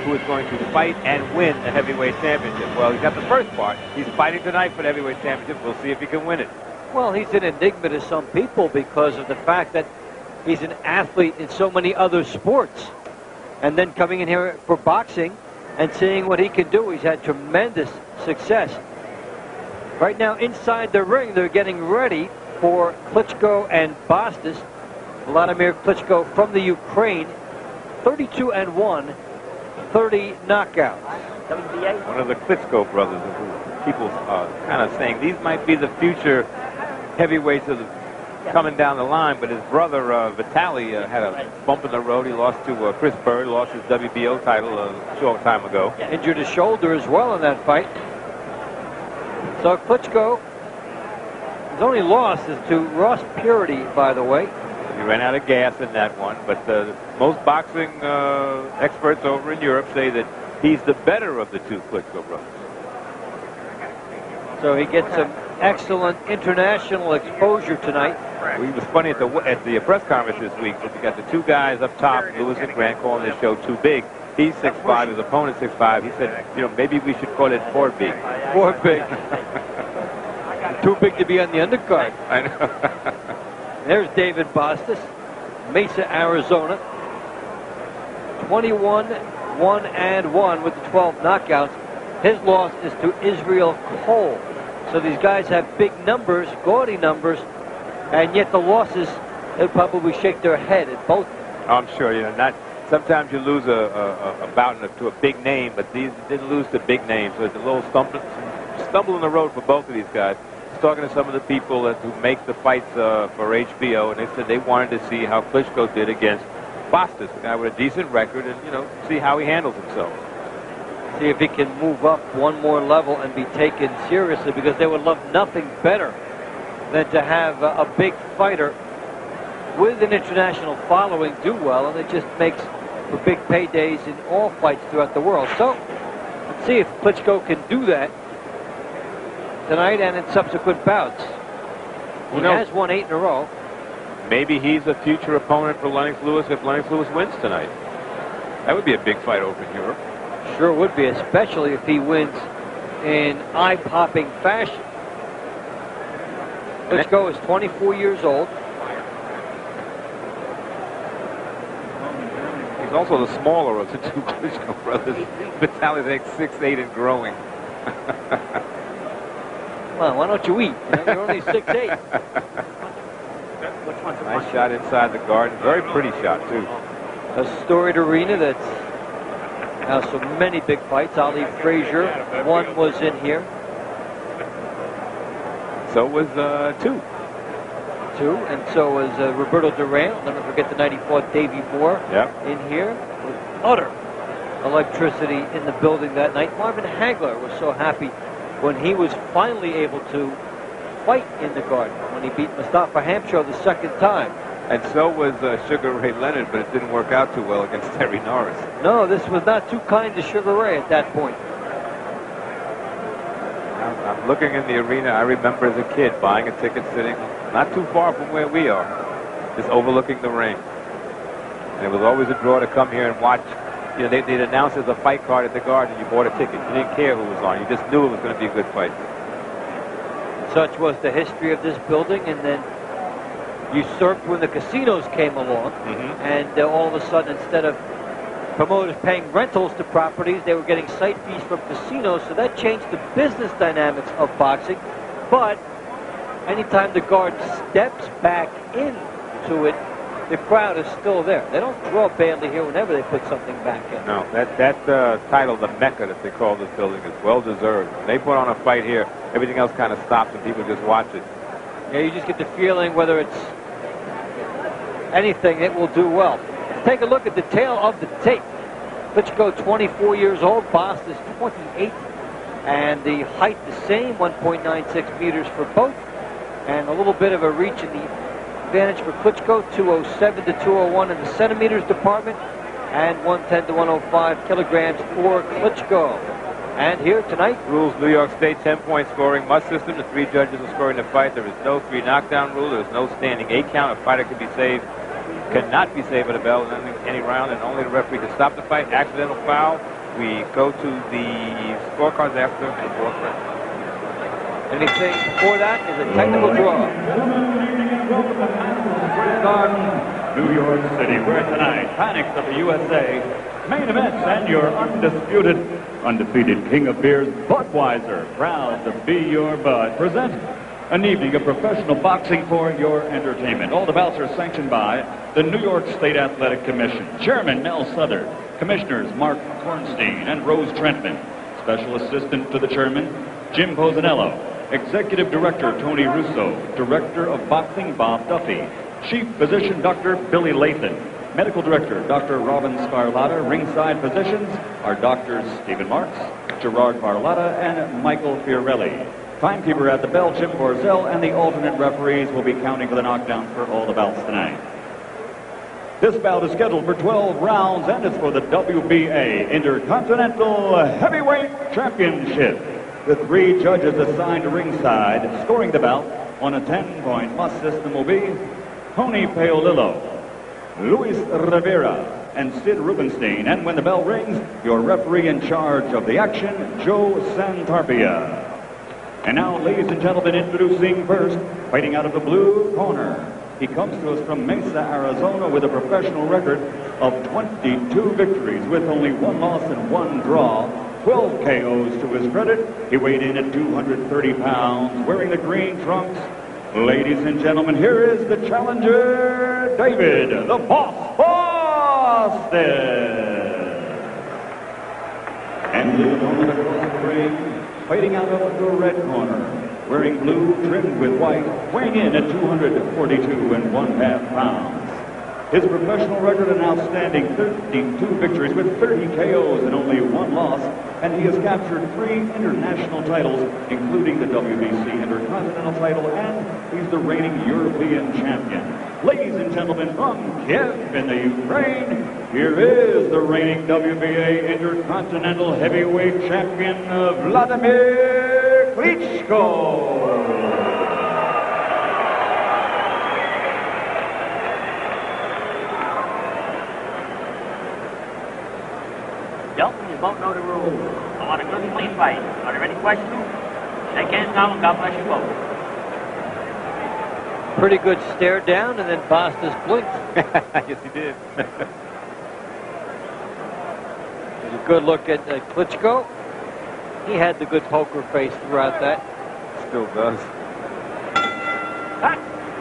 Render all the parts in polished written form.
who is going to fight and win the heavyweight championship. Well, he's got the first part. He's fighting tonight for the heavyweight championship. We'll see if he can win it. Well, he's an enigma to some people because of the fact that he's an athlete in so many other sports. And then coming in here for boxing and seeing what he can do. He's had tremendous success. Right now, inside the ring, they're getting ready for Klitschko and Bostis. Vladimir Klitschko from the Ukraine, 32-1, 30 knockouts. One of the Klitschko brothers, who people are kind of saying these might be the future heavyweights of the coming down the line, but his brother Vitaly had a bump in the road. He lost to Chris Bird, lost his WBO title a short time ago. Injured his shoulder as well in that fight. So Klitschko, his only loss is to Ross Purity, by the way. He ran out of gas in that one, but most boxing experts over in Europe say that he's the better of the two Klitschko brothers. So he gets some excellent international exposure tonight. Well, it was funny at the press conference this week. We got the two guys up top, Lewis and Grant, calling this show too big. He's 6'5", his opponent 6'5". He said, you know, maybe we should call it 4 big. 4 big. Too big to be on the undercard. I know. There's David Bostis, Mesa, Arizona. 21-1-1 with the 12 knockouts. His loss is to Israel Cole. So these guys have big numbers, gaudy numbers, and yet the losses, they'll probably shake their head at both. I'm sure, you know, sometimes you lose a bout to a big name, but these didn't lose to big names. So it's a little stumble in the road for both of these guys. I was talking to some of the people who make the fights for HBO, and they said they wanted to see how Klitschko did against Bostis, a guy with a decent record, and, you know, see how he handles himself. See if he can move up one more level and be taken seriously, because they would love nothing better than to have a big fighter with an international following do well, and it just makes for big paydays in all fights throughout the world. So let's see if Klitschko can do that tonight and in subsequent bouts. He has won 8 in a row. Maybe he's a future opponent for Lennox Lewis if Lennox Lewis wins tonight. That would be a big fight over in Europe. Sure would be, especially if he wins in eye-popping fashion. Klitschko is 24 years old. He's also the smaller of the two Klitschko brothers. Vitaly's like 6'8" and growing. Well, why don't you eat? You're only 6'8". Nice shot inside the garden. Very pretty shot, too. A storied arena that's now so many big fights. Ali Frazier, one was in here. So was 2. And so was Roberto Duran. Never forget the 94 Davey Moore in here. With utter electricity in the building that night. Marvin Hagler was so happy when he was finally able to fight in the garden, when he beat Mustafa Hamshaw the second time. And so was Sugar Ray Leonard, but it didn't work out too well against Terry Norris. No, this was not too kind to Sugar Ray at that point. I'm looking in the arena. I remember as a kid buying a ticket, sitting not too far from where we are, just overlooking the ring. And it was always a draw to come here and watch. You know, they'd announce there's a fight card at the Garden. You bought a ticket. You didn't care who was on. You just knew it was going to be a good fight. Such was the history of this building, and then usurped when the casinos came along. And all of a sudden, instead of promoters paying rentals to properties, they were getting site fees from casinos, so that changed the business dynamics of boxing. But anytime the Guard steps back into it, the crowd is still there. They don't draw badly here whenever they put something back in. No, that title, the Mecca that they call this building, is well deserved. When they put on a fight here, everything else kind of stops and people just watch it. Yeah, you just get the feeling whether it's anything, it will do well. Let's take a look at the tail of the tape. Klitschko, 24 years old. Bostis, 28. And the height the same, 1.96 meters for both. And a little bit of a reach in the advantage for Klitschko, 207 to 201 in the centimeters department. And 110 to 105 kilograms for Klitschko. And here tonight, rules New York State 10-point scoring must system. The 3 judges are scoring the fight. There is no 3 knockdown rule. There is no standing 8 count. A fighter can be cannot be saved at a bell in any round, and only the referee to stop the fight. Accidental foul We go to the scorecards after the fourth round. Anything before that is a technical draw. New York City, where tonight, Panics of the USA, main events, and your undefeated king of beers, Budweiser, proud to be your bud, present an evening of professional boxing for your entertainment. All the bouts are sanctioned by the New York State Athletic Commission. Chairman Mel Southern, Commissioners Mark Kornstein and Rose Trentman, Special Assistant to the Chairman Jim Posanello, Executive Director Tony Russo, Director of Boxing Bob Duffy, Chief Physician Dr. Billy Lathan, Medical Director Dr. Robin Scarlatta. Ringside physicians are Drs. Stephen Marks, Gerard Barlotta, and Michael Fiorelli. Timekeeper at the bell, Jim Borzell, and the alternate referees will be counting for the knockdown for all the bouts tonight. This bout is scheduled for 12 rounds, and it's for the WBA Intercontinental Heavyweight Championship. The 3 judges assigned to ringside, scoring the bout on a 10-point must system will be Tony Paolillo, Luis Rivera, and Sid Rubenstein. And when the bell rings, your referee in charge of the action, Joe Santarpia. And now, ladies and gentlemen, introducing first, fighting out of the blue corner. He comes to us from Mesa, Arizona with a professional record of 22 victories with only 1 loss and 1 draw. 12 KOs to his credit. He weighed in at 230 pounds, wearing the green trunks. Ladies and gentlemen, here is the challenger, David, the Boss Bostis. And his opponent across the ring, fighting out of the red corner, wearing blue trimmed with white, weighing in at 242 and 1/2 pounds. His professional record an outstanding 32 victories with 30 KOs and only 1 loss, and he has captured 3 international titles, including the WBC Intercontinental title, and he's the reigning European champion. Ladies and gentlemen, from Kiev in the Ukraine, here is the reigning WBA Intercontinental Heavyweight Champion, Vladimir Klitschko. Gentlemen, you both know the rules. I want a good, clean fight. Are there any questions? Shake hands now, and God bless you both. Pretty good stare down, and then Bostis blinked. Yes, he did. There's a good look at Klitschko. He had the good poker face throughout that. Still does.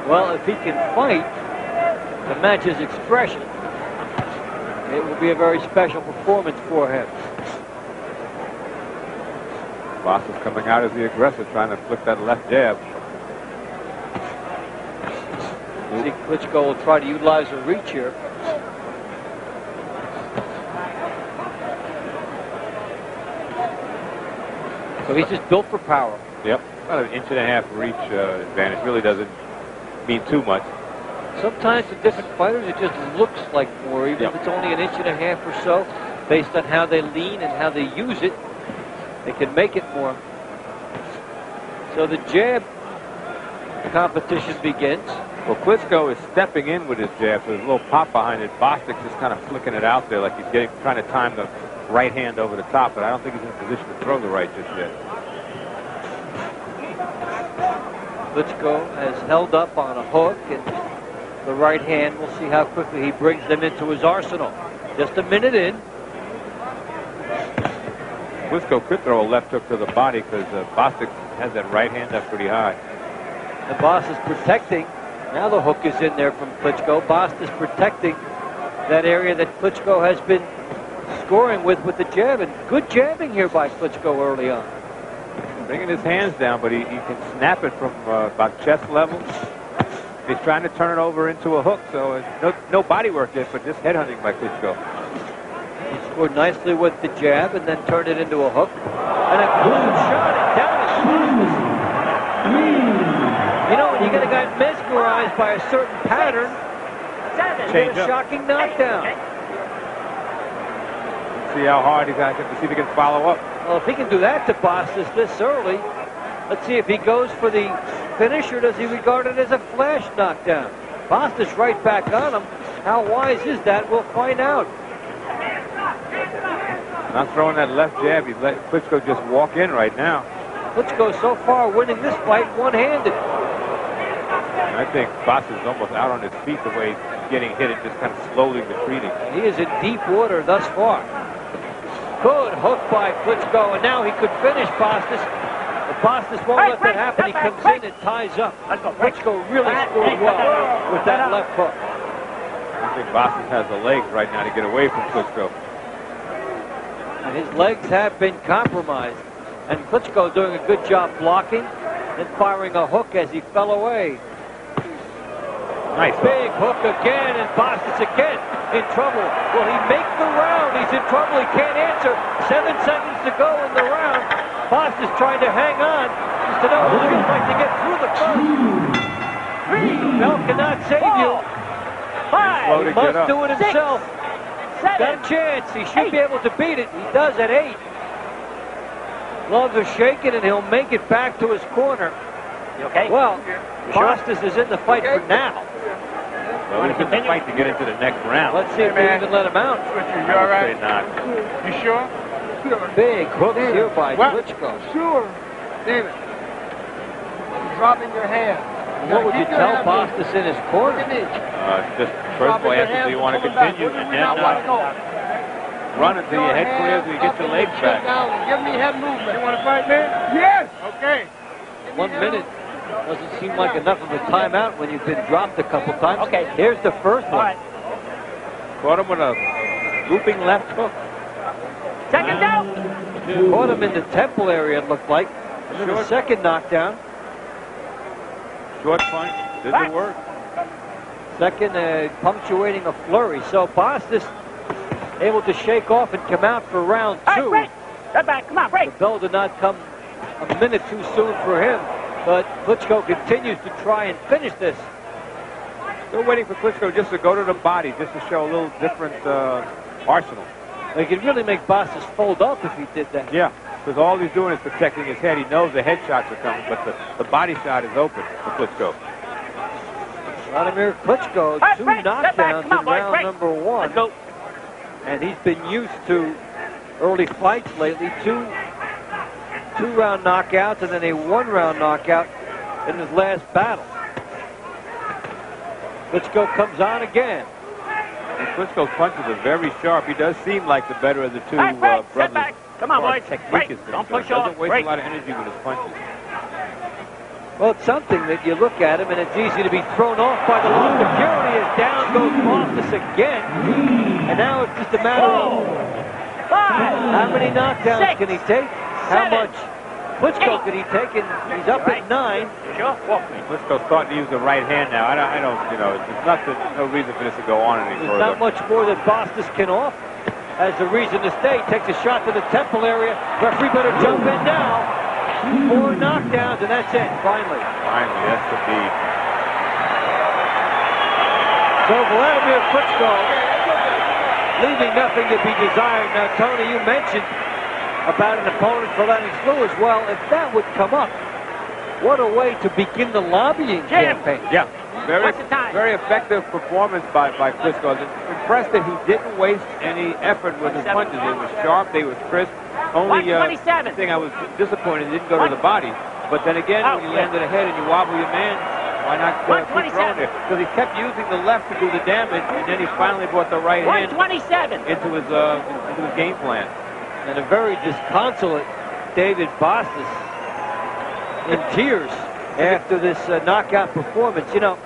Well, if he can fight to match his expression, it will be a very special performance for him. Bostis coming out as the aggressor, trying to flick that left jab. See, Klitschko will try to utilize a reach here. So he's just built for power. Yep. About an 1.5 inch reach advantage. Really doesn't mean too much. Sometimes to different fighters, it just looks like more, even if it's only 1.5 inches or so, based on how they lean and how they use it. They can make it more. So the jab competition begins. Well, Klitschko is stepping in with his jab, so there's a little pop behind it. Bostic just kind of flicking it out there like he's trying to time the right hand over the top, but I don't think he's in a position to throw the right just yet. Klitschko has held up on a hook, and the right hand, we'll see how quickly he brings them into his arsenal. Just a minute in. Klitschko could throw a left hook to the body because Bostic has that right hand up pretty high. The boss is protecting. Now the hook is in there from Klitschko. Bostis is protecting that area that Klitschko has been scoring with the jab. And good jabbing here by Klitschko early on. Bringing his hands down, but he can snap it from about chest level. He's trying to turn it over into a hook, so no body work yet, but just headhunting by Klitschko. He scored nicely with the jab and then turned it into a hook. And a good shot and down to Bostis. You know, when you get a guy mesmerized by a certain pattern, you get a shocking knockdown. Let's see how hard he's going to see if he can follow up. Well, if he can do that to Bostis this early, let's see if he goes for the finish, or does he regard it as a flash knockdown? Bostis right back on him. How wise is that? We'll find out. Not throwing that left jab. He's letting Klitschko just walk in right now. Klitschko so far winning this fight one-handed. I think Bostis is almost out on his feet the way he's getting hit and just kind of slowly retreating. He is in deep water thus far. Good hook by Klitschko, and now he could finish Bostis. But Bostis won't let that happen. He comes in and ties up. Klitschko really scored well with that left hook. I think Bostis has the legs right now to get away from Klitschko. And his legs have been compromised. And Klitschko doing a good job blocking and firing a hook as he fell away. Nice big hook again, and Bostis again in trouble. Will he make the round? He's in trouble. He can't answer. 7 seconds to go in the round. Bostis trying to hang on. Just to know what it feels like to get through the first. Bell cannot save you. 5. He must do it himself. 6, 7, got a chance. He should be able to beat it. He does at 8. Gloves are shaking, and he'll make it back to his corner. You okay? Well, Bostis is in the fight for now. Well, he's in the fight to get into the next round. Let's see if we even let him out. You all right? Not. You sure? Big hooks here by Klitschko. Sure. David, dropping your hand. What would you tell Bostis in his corner? Just first of all, ask him, do you want to continue? And then run until your head clears and you get your legs back. Give me head movement. You want to fight me? Yes. Okay. 1 minute doesn't seem like enough of a timeout when you've been dropped a couple times. Okay. Here's the first one. All right. Caught him with a looping left hook. Second down. Caught him in the temple area, it looked like. And then the second knockdown. Short punch. Didn't work. Second, punctuating a flurry. So Bostis able to shake off and come out for round 2. All right, break. Step back. Come on, break. The bell did not come a minute too soon for him, but Klitschko continues to try and finish this. Still waiting for Klitschko just to go to the body, just to show a little different arsenal. He could really make Bostis fold up if he did that. Yeah, because all he's doing is protecting his head. He knows the head shots are coming, but the body shot is open for Klitschko. Vladimir Klitschko, 2 knockdowns in round number 1. Let's go. And he's been used to early fights lately. Two-round knockouts and then a 1-round knockout in his last battle. Klitschko comes on again. And Klitschko's punches are very sharp. He does seem like the better of the two brothers. Step back. Come on, boys. Technique is Don't concerned. push off. Doesn't waste a lot of energy with his punches. Well, it's something that you look at him and it's easy to be thrown off by the low security as down goes Bostis again. And now it's just a matter of 5. how many knockdowns 6, can he take? How 7, much Klitschko 8. could he take? And he's up at 9. Sure. Walk me. Klitschko's starting to use the right hand now. I don't, there's no reason for this to go on any There's further. not much more that Bostis can offer. Has the reason to stay. Takes a shot to the temple area. Referee better jump in now. 4 knockdowns, and that's it, finally. Finally, that's the beat. So Vladimir Klitschko leaving nothing to be desired. Now, Tony, you mentioned about an opponent for Lennox Lewis. Well, if that would come up, what a way to begin the lobbying campaign. Yeah, What's the time? very effective performance by Klitschko. I'm impressed that he didn't waste any effort with his punches. They were sharp, they were crisp. Only thing I was disappointed didn't go to the body. But then again, when you land on the head and you wobble your man, why not keep throwing there? Because he kept using the left to do the damage, and then he finally brought the right hand 127. into his game plan. And a very disconsolate David Bostis in tears after this knockout performance. You know,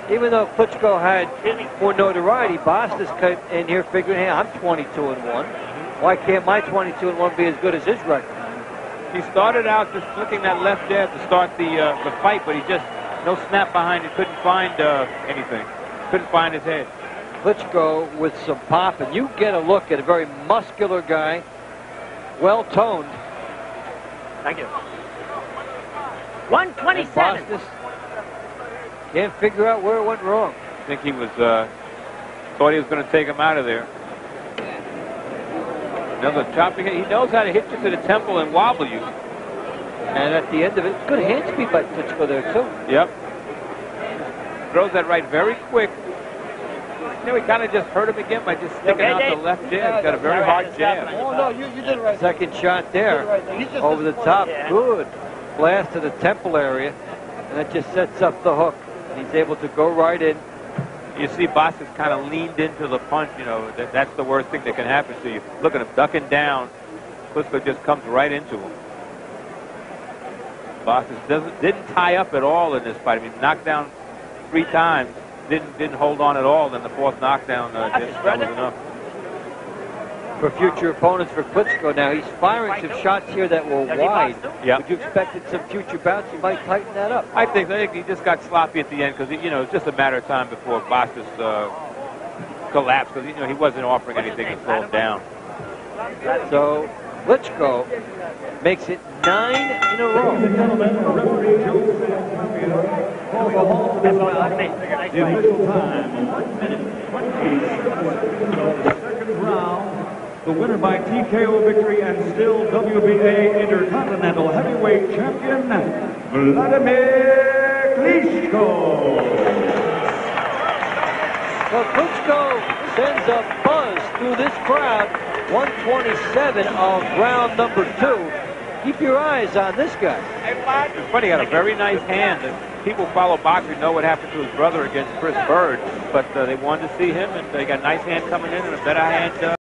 even though Klitschko had more notoriety, Bostis came in here figuring, hey, I'm 22-1. Why can't my 22-1 be as good as his record? He started out just flicking that left jab to start the fight, but he just, no snap behind it, couldn't find anything. Couldn't find his head. Klitschko with some pop, and you get a look at a very muscular guy, well-toned. Thank you. 127. Bostis can't figure out where it went wrong. I think he was, thought he was going to take him out of there. Another chopping hit. He knows how to hit you to the temple and wobble you. And at the end of it, good hand speed by Klitschko there, too. Yep. Throws that right very quick. You know, he kind of just hurt him again by just sticking out the left jab. He's got a very hard jab. Oh, no, you did it right. Second shot there, over the top. Good blast to the temple area, and that just sets up the hook. He's able to go right in. You see Bostis kind of leaned into the punch. You know, that's the worst thing that can happen to you. Look at him ducking down. Klitschko just comes right into him. Bostis didn't tie up at all in this fight. I mean, knocked down 3 times. Didn't hold on at all. Then the 4th knockdown, that was enough. For future opponents for Klitschko now, he's firing some shots here that were wide. Yeah. Would you expect in some future bouts he might tighten that up? I think he just got sloppy at the end because, you know, it's just a matter of time before Bostis collapsed because, you know, he wasn't offering anything to slow him down. So Klitschko makes it 9 in a row. Ladies and gentlemen, referee Joe called the halt to this bout. The official time, 1 minute, 27 seconds of the second round. The winner by TKO victory and still WBA Intercontinental Heavyweight Champion, Vladimir Klitschko. Well, Klitschko sends a buzz through this crowd. 127 of round number 2. Keep your eyes on this guy. It's funny, he got a very nice hand. People follow boxing know what happened to his brother against Chris Bird, but they wanted to see him, and they got a nice hand coming in and a better hand